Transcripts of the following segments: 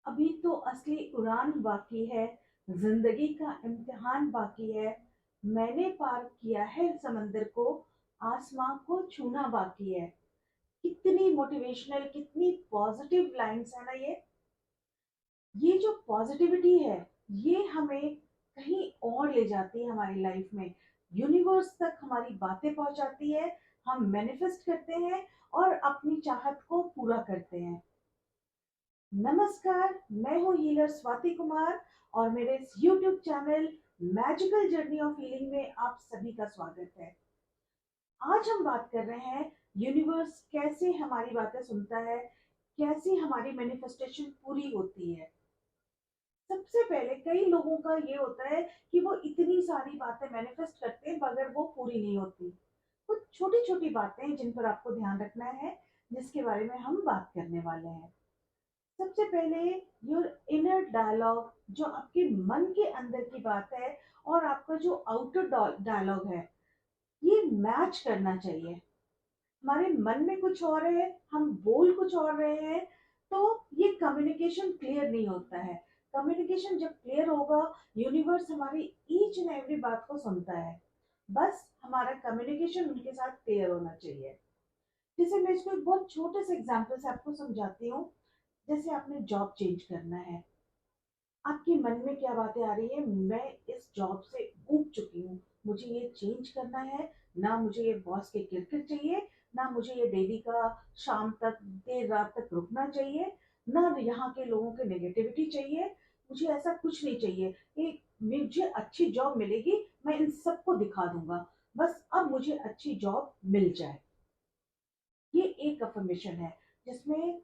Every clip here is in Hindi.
अभी तो असली उड़ान बाकी है, जिंदगी का इम्तिहान बाकी है। मैंने पार किया है समंदर को, आसमां को छूना बाकी है। कितनी मोटिवेशनल, कितनी पॉजिटिव लाइंस है ना ये जो पॉजिटिविटी है, ये हमें कहीं और ले जाती है हमारी लाइफ में। यूनिवर्स तक हमारी बातें पहुंचाती है। हम मैनिफेस्ट करते हैं और अपनी चाहत को पूरा करते हैं। नमस्कार, मैं हूँ हीलर स्वाति कुमार और मेरे इस YouTube channel magical journey of healing में आप सभी का स्वागत है। आज हम बात कर रहे हैं यूनिवर्स कैसे हमारी बातें सुनता है, कैसे हमारी मैनिफेस्टेशन पूरी होती है। सबसे पहले कई लोगों का ये होता है कि वो इतनी सारी बातें मैनिफेस्ट करते हैं मगर वो पूरी नहीं होती। कुछ छोटी छोटी बातें हैं जिन पर आपको ध्यान रखना है, जिसके बारे में हम बात करने वाले हैं। सबसे पहले योर इनर डायलॉग, जो आपके मन के अंदर की बात है और आपका जो आउटर डायलॉग है, ये मैच करना चाहिए। हमारे मन में कुछ और है, हम बोल कुछ और रहे हैं, तो ये कम्युनिकेशन क्लियर नहीं होता है। कम्युनिकेशन जब क्लियर होगा, यूनिवर्स हमारी ईच एंड एवरी बात को सुनता है। बस हमारा कम्युनिकेशन उनके साथ क्लियर होना चाहिए। जैसे मैं इसको एक बहुत छोटे से एग्जांपल से आपको समझाती हूँ। जैसे आपने जॉब चेंज करना है, आपके मन में क्या बातें आ रही है, मैं इस जॉब से ऊब चुकी हूँ, मुझे ये चेंज करना है। ना मुझे ये बॉस के किरकिर चाहिए, ना मुझे ये डेली का शाम तक देर रात तक रुकना चाहिए, ना यहाँ के लोगों के नेगेटिविटी चाहिए। मुझे ऐसा कुछ नहीं चाहिए कि मुझे अच्छी जॉब मिलेगी, मैं इन सबको दिखा दूंगा। बस अब मुझे अच्छी जॉब मिल जाए। ये एक अफर्मेशन है जिसमें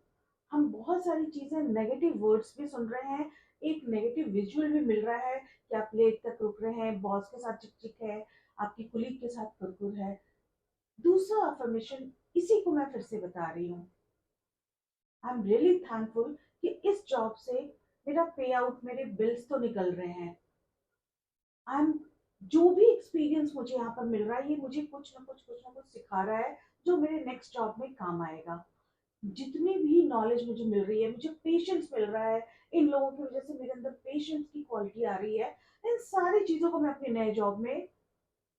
हम बहुत सारी चीजें, नेगेटिव वर्ड्स भी सुन रहे हैं, एक नेगेटिव विजुअल भी मिल रहा है कि आप लेट तक रुक रहे हैं, बॉस के साथ चिक चिक है, आपकी कुलीग के साथ कुरकुर है। दूसरा अफर्मेशन इसी को मैं फिर से बता रही हूँ। आई एम रियली थैंकफुल कि इस जॉब से मेरा पे आउट, मेरे बिल्स तो निकल रहे हैं। आई एम जो भी एक्सपीरियंस मुझे यहाँ पर मिल रहा है, ये मुझे कुछ ना कुछ सिखा रहा है जो मेरे नेक्स्ट जॉब में काम आएगा। जितनी भी नॉलेज मुझे मिल रही है, मुझे पेशेंस मिल रहा है, इन लोगों की वजह से मेरे अंदर पेशेंस की क्वालिटी आ रही है। इन सारी चीजों को मैं अपने नए जॉब में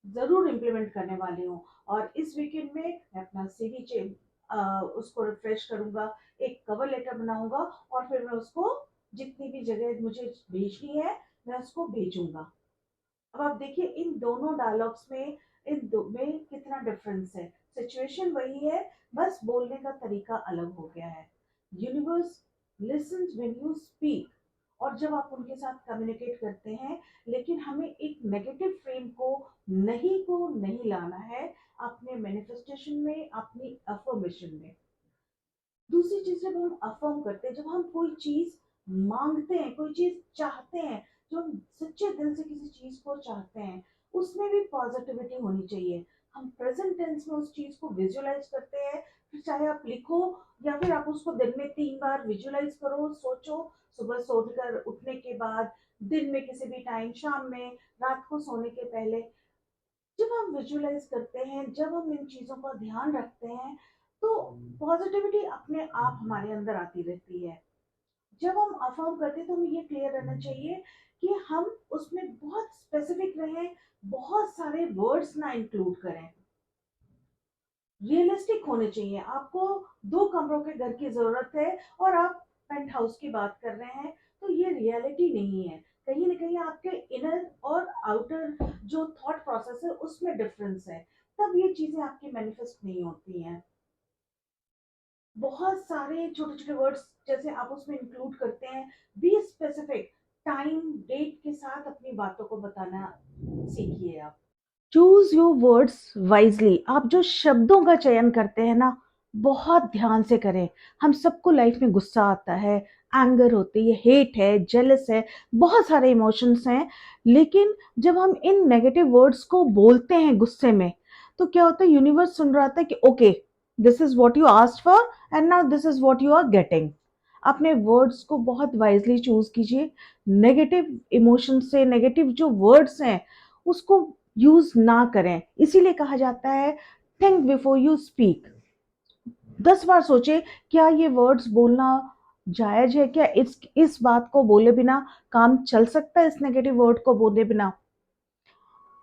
जरूर इम्प्लीमेंट करने वाली हूँ। और इस वीकेंड में मैं अपना सीवी चेंज उसको रिफ्रेश करूंगा, एक कवर लेटर बनाऊंगा और फिर मैं उसको जितनी भी जगह मुझे भेजनी है, मैं उसको भेजूंगा। अब आप देखिए इन दोनों डायलॉग्स में, इन दो में कितना डिफरेंस है। सिचुएशन वही है, बस बोलने का तरीका अलग हो गया है। Universe lessons when you speak, और जब आप उनके साथ कम्युनिकेट करते हैं, लेकिन हमें एक नेगेटिव फ्रेम को नहीं लाना है अपने मैनिफेस्टेशन में, अपनी अफर्मेशन में। दूसरी चीज, जब हम अफर्म करते हैं, जब हम कोई चीज मांगते हैं, कोई चीज चाहते हैं, जो हम सच्चे दिल से किसी चीज को चाहते हैं, उसमें भी पॉजिटिविटी होनी चाहिए। हम प्रेजेंट टेंस में उस चीज को विजुअलाइज करते हैं, फिर चाहे आप लिखो या फिर आप उसको दिन में 3 बार विजुअलाइज करो, सोचो। सुबह सोकर उठने के बाद, दिन में किसी भी टाइम, शाम में, रात को सोने के पहले, जब हम विजुअलाइज करते हैं, जब हम इन चीजों का ध्यान रखते हैं, तो पॉजिटिविटी अपने आप हमारे अंदर आती रहती है। जब हम अफर्म करते हैं तो हमें ये क्लियर रहना चाहिए कि हम उसमें बहुत स्पेसिफिक रहें, बहुत सारे वर्ड्स ना इंक्लूड करें। रियलिस्टिक होने चाहिए। आपको 2 कमरों के घर की जरूरत है और आप पेंट हाउस की बात कर रहे हैं, तो ये रियलिटी नहीं है। कहीं ना कहीं आपके इनर और आउटर जो थॉट प्रोसेस है उसमें डिफरेंस है, तब ये चीजें आपकी मैनिफेस्ट नहीं होती हैं। बहुत सारे छोटे छोटे वर्ड्स जैसे आप उसमें इंक्लूड करते हैं। बी स्पेसिफिक, टाइम डेट के साथ अपनी बातों को बताना सीखिए आप। Choose your words wisely. आप जो शब्दों का चयन करते हैं ना, बहुत ध्यान से करें। हम सबको लाइफ में गुस्सा आता है, एंगर होती है, हेट है, जेलस है, बहुत सारे इमोशंस हैं। लेकिन जब हम इन नेगेटिव वर्ड्स को बोलते हैं गुस्से में, तो क्या होता है, यूनिवर्स सुन रहा था कि okay, this is what you asked for and now this is what you are getting. अपने वर्ड्स को बहुत वाइजली चूज कीजिए। नेगेटिव इमोशन से, नेगेटिव जो वर्ड्स हैं उसको यूज ना करें। इसीलिए कहा जाता है थिंक बिफोर यू स्पीक। 10 बार सोचे क्या ये वर्ड्स बोलना जायज है क्या इस बात को बोले बिना काम चल सकता है? इस नेगेटिव वर्ड को बोले बिना?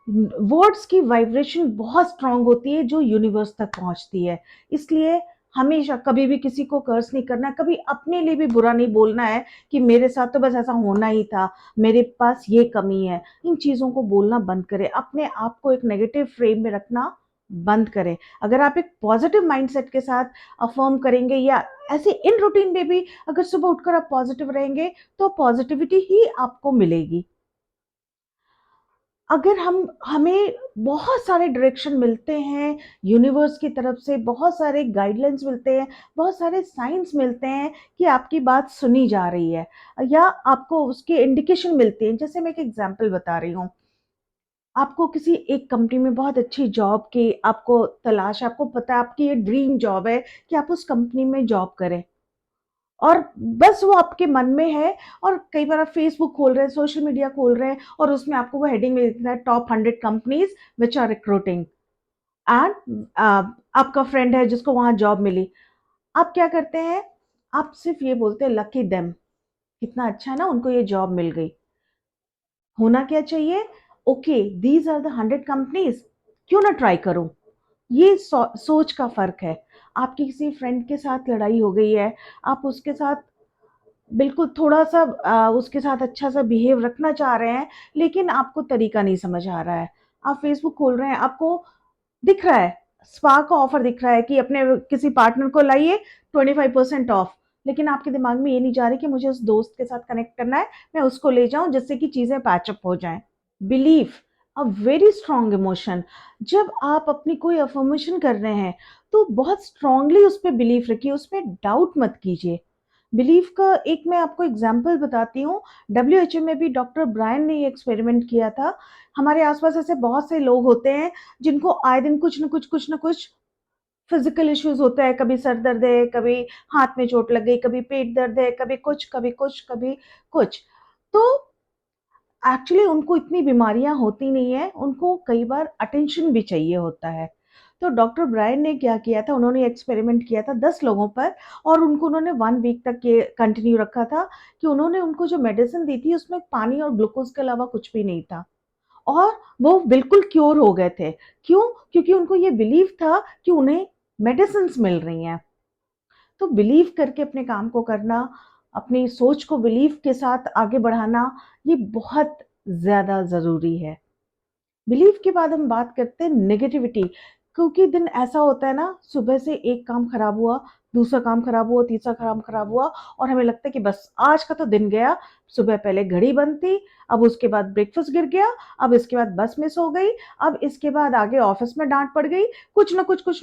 वर्ड्स की वाइब्रेशन बहुत स्ट्रांग होती है जो यूनिवर्स तक पहुंचती है। इसलिए हमेशा कभी भी किसी को कर्स नहीं करना है, कभी अपने लिए भी बुरा नहीं बोलना है कि मेरे साथ तो बस ऐसा होना ही था, मेरे पास ये कमी है। इन चीज़ों को बोलना बंद करें, अपने आप को एक नेगेटिव फ्रेम में रखना बंद करें। अगर आप एक पॉजिटिव माइंडसेट के साथ अफर्म करेंगे या ऐसे इन रूटीन में भी अगर सुबह उठकर आप पॉजिटिव रहेंगे तो पॉजिटिविटी ही आपको मिलेगी। अगर हमें बहुत सारे डायरेक्शन मिलते हैं यूनिवर्स की तरफ से, बहुत सारे गाइडलाइंस मिलते हैं, बहुत सारे साइंस मिलते हैं कि आपकी बात सुनी जा रही है या आपको उसके इंडिकेशन मिलते हैं। जैसे मैं एक एग्जांपल बता रही हूँ, आपको किसी एक कंपनी में बहुत अच्छी जॉब की आपको तलाश है, आपको पता है आपकी ये ड्रीम जॉब है कि आप उस कंपनी में जॉब करें, और बस वो आपके मन में है। और कई बार आप फेसबुक खोल रहे हैं, सोशल मीडिया खोल रहे हैं और उसमें आपको वो हेडिंग में दिख रहा है top 100 companies which are recruiting, and आपका फ्रेंड है जिसको वहां जॉब मिली। आप क्या करते हैं? आप सिर्फ ये बोलते हैं लकी देम, कितना अच्छा है ना उनको ये जॉब मिल गई। होना क्या चाहिए? Okay, these are the 100 companies, क्यों ना ट्राई करूं। ये सोच का फर्क है। आपकी किसी फ्रेंड के साथ लड़ाई हो गई है, आप उसके साथ बिल्कुल थोड़ा-सा उसके साथ अच्छा-सा बिहेव रखना चाह रहे हैं, लेकिन आपको तरीका नहीं समझ आ रहा है। आप फ़ेसबुक खोल रहे हैं, आपको दिख रहा है, स्पा का ऑफ़र दिख रहा है कि अपने किसी पार्टनर को लाइए 25% ऑफ, लेकिन आपके दिमाग में ये नहीं जा रही कि मुझे उस दोस्त के साथ कनेक्ट करना है, मैं उसको ले जाऊँ जिससे कि चीज़ें पैच अप हो जाएँ। Belief, a very strong emotion. जब आप अपनी कोई अफ़र्मेशन कर रहे हैं, तो बहुत स्ट्रॉन्गली उस पे बिलीफ रखिए, उसमें डाउट मत कीजिए। बिलीफ का एक मैं आपको एग्जांपल बताती हूँ। डब्ल्यूएचओ में भी डॉक्टर ब्रायन ने ये एक्सपेरिमेंट किया था। हमारे आसपास ऐसे बहुत से लोग होते हैं जिनको आए दिन कुछ न कुछ फिजिकल इश्यूज होता है। कभी सर दर्द है, कभी हाथ में चोट लग गई, कभी पेट दर्द है, कभी कुछ कभी कुछ कभी कुछ। तो एक्चुअली उनको इतनी बीमारियां होती नहीं है, उनको कई बार अटेंशन भी चाहिए होता है। तो डॉक्टर ब्रायन ने क्या किया था, उन्होंने एक्सपेरिमेंट किया था 10 लोगों पर, और उन्होंने 1 वीक तक ये कंटिन्यू रखा था कि उन्होंने उनको जो मेडिसिन दी थी उसमें पानी और ग्लूकोज के अलावा कुछ भी नहीं था, और वो बिल्कुल क्योर हो गए थे। क्यों? क्योंकि उनको ये बिलीव था कि उन्हें मेडिसिन मिल रही हैं। तो बिलीव करके अपने काम को करना, अपनी सोच को बिलीव के साथ आगे बढ़ाना, ये बहुत ज़्यादा ज़रूरी है। बिलीव के बाद हम बात करते हैं नेगेटिविटी। क्योंकि दिन ऐसा होता है ना, सुबह से एक काम खराब हुआ, दूसरा काम खराब हुआ, तीसरा काम खराब हुआ, और हमें लगता है कि बस आज का तो दिन गया। सुबह पहले घड़ी बंद थी, अब उसके बाद ब्रेकफास्ट गिर गया, अब इसके बाद बस मिस हो गई, अब इसके बाद आगे ऑफिस में डांट पड़ गई, कुछ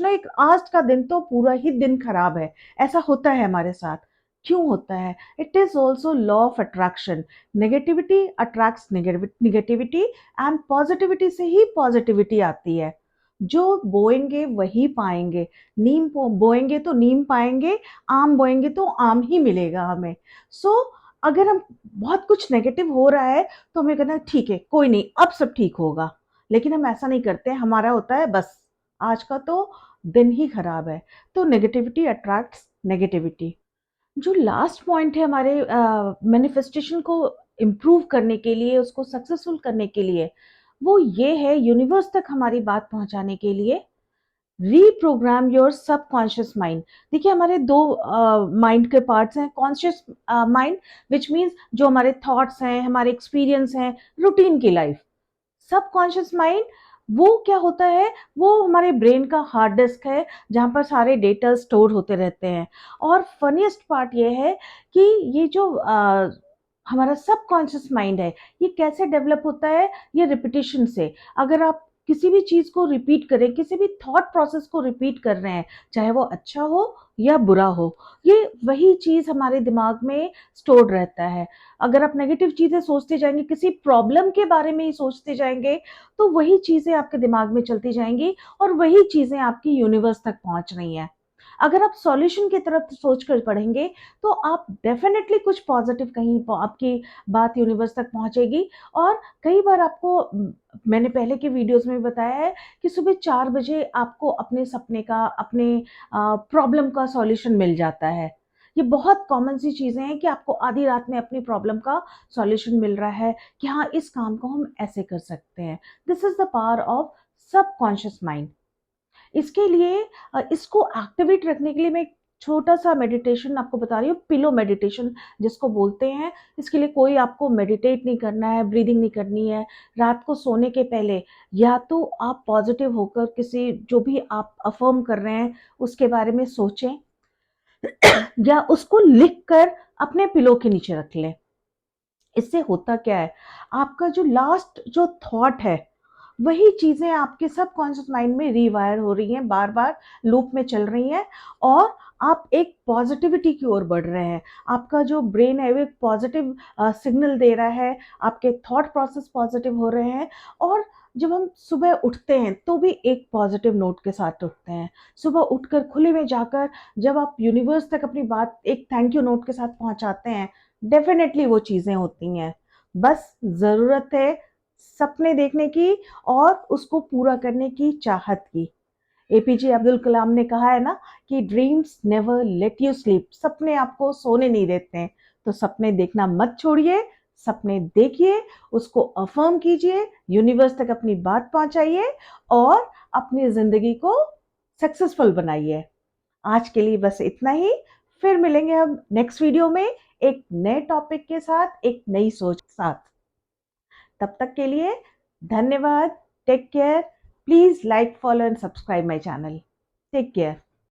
ना एक आज का दिन तो पूरा ही दिन खराब है। ऐसा होता है हमारे साथ। क्यों होता है? It is also law of attraction. Negativity attracts negativity, and positivity से ही पॉजिटिविटी आती है। जो बोएंगे वही पाएंगे। बोएंगे तो नीम पाएंगे, आम बोएंगे तो आम ही मिलेगा हमें। सो अगर हम बहुत कुछ नेगेटिव हो रहा है तो हमें कहना ठीक है, कोई नहीं, अब सब ठीक होगा। लेकिन हम ऐसा नहीं करते, हमारा होता है बस आज का तो दिन ही खराब है। तो नेगेटिविटी अट्रैक्ट्स नेगेटिविटी। जो लास्ट पॉइंट है हमारे मैनिफेस्टेशन को इम्प्रूव करने के लिए, उसको सक्सेसफुल करने के लिए, वो ये है यूनिवर्स तक हमारी बात पहुंचाने के लिए, रीप्रोग्राम योर सबकॉन्शियस माइंड। देखिए हमारे दो माइंड के पार्ट्स हैं, कॉन्शियस माइंड विच मीन्स जो हमारे थॉट्स हैं, हमारे एक्सपीरियंस हैं, रूटीन की लाइफ। सबकॉन्शियस माइंड वो क्या होता है? वो हमारे ब्रेन का हार्ड डिस्क है जहाँ पर सारे डेटा स्टोर होते रहते हैं। और फनीस्ट पार्ट ये है कि ये जो हमारा सबकॉन्शियस माइंड है, ये कैसे डेवलप होता है? ये रिपीटिशन से। अगर आप किसी भी चीज को रिपीट करें, किसी भी थॉट प्रोसेस को रिपीट कर रहे हैं, चाहे वो अच्छा हो या बुरा हो, ये वही चीज हमारे दिमाग में स्टोर्ड रहता है। अगर आप नेगेटिव चीजें सोचते जाएंगे, किसी प्रॉब्लम के बारे में ही सोचते जाएंगे, तो वही चीजें आपके दिमाग में चलती जाएंगी और वही चीजें आपकी यूनिवर्स तक पहुंच रही हैं। अगर आप सॉल्यूशन की तरफ सोच कर पढ़ेंगे तो आप डेफिनेटली कुछ पॉजिटिव, कहीं आपकी बात यूनिवर्स तक पहुंचेगी। और कई बार आपको मैंने पहले के वीडियोस में भी बताया है कि सुबह 4 बजे आपको अपने सपने का, अपने प्रॉब्लम का सॉल्यूशन मिल जाता है। ये बहुत कॉमन सी चीज़ें हैं कि आपको आधी रात में अपनी प्रॉब्लम का सॉल्यूशन मिल रहा है कि हाँ, इस काम को हम ऐसे कर सकते हैं। This is the power of subconscious mind. इसके लिए इसको एक्टिवेट रखने के लिए मैं एक छोटा-सा मेडिटेशन आपको बता रही हूँ, पिलो मेडिटेशन जिसको बोलते हैं। इसके लिए कोई आपको मेडिटेट नहीं करना है, ब्रीदिंग नहीं करनी है। रात को सोने के पहले या तो आप पॉजिटिव होकर किसी जो भी आप अफ़र्म कर रहे हैं, उसके बारे में सोचें या उसको लिख कर अपने पिलो के नीचे रख लें। इससे होता क्या है, आपका जो लास्ट जो थॉट है, वही चीज़ें आपके सबकॉन्शियस माइंड में रीवायर हो रही हैं, बार-बार लूप में चल रही हैं और आप एक पॉजिटिविटी की ओर बढ़ रहे हैं। आपका जो ब्रेन है वो एक पॉजिटिव सिग्नल दे रहा है, आपके थॉट प्रोसेस पॉजिटिव हो रहे हैं और जब हम सुबह उठते हैं तो भी एक पॉजिटिव नोट के साथ उठते हैं। सुबह उठकर खुले में जाकर जब आप यूनिवर्स तक अपनी बात एक थैंक यू नोट के साथ पहुँचाते हैं, डेफ़िनेटली वो चीज़ें होती हैं। बस ज़रूरत है सपने देखने की और उसको पूरा करने की चाहत की। एपीजे अब्दुल कलाम ने कहा है ना कि dreams never let you sleep. सपने आपको सोने नहीं देते हैं, तो सपने देखना मत छोड़िए, सपने देखिए, उसको अफर्म कीजिए, यूनिवर्स तक अपनी बात पहुंचाइए और अपनी जिंदगी को सक्सेसफुल बनाइए। आज के लिए बस इतना ही। फिर मिलेंगे हम नेक्स्ट वीडियो में एक नए टॉपिक के साथ, एक नई सोच के साथ। तब तक के लिए धन्यवाद। Take care. Please like, follow and subscribe my channel. Take care.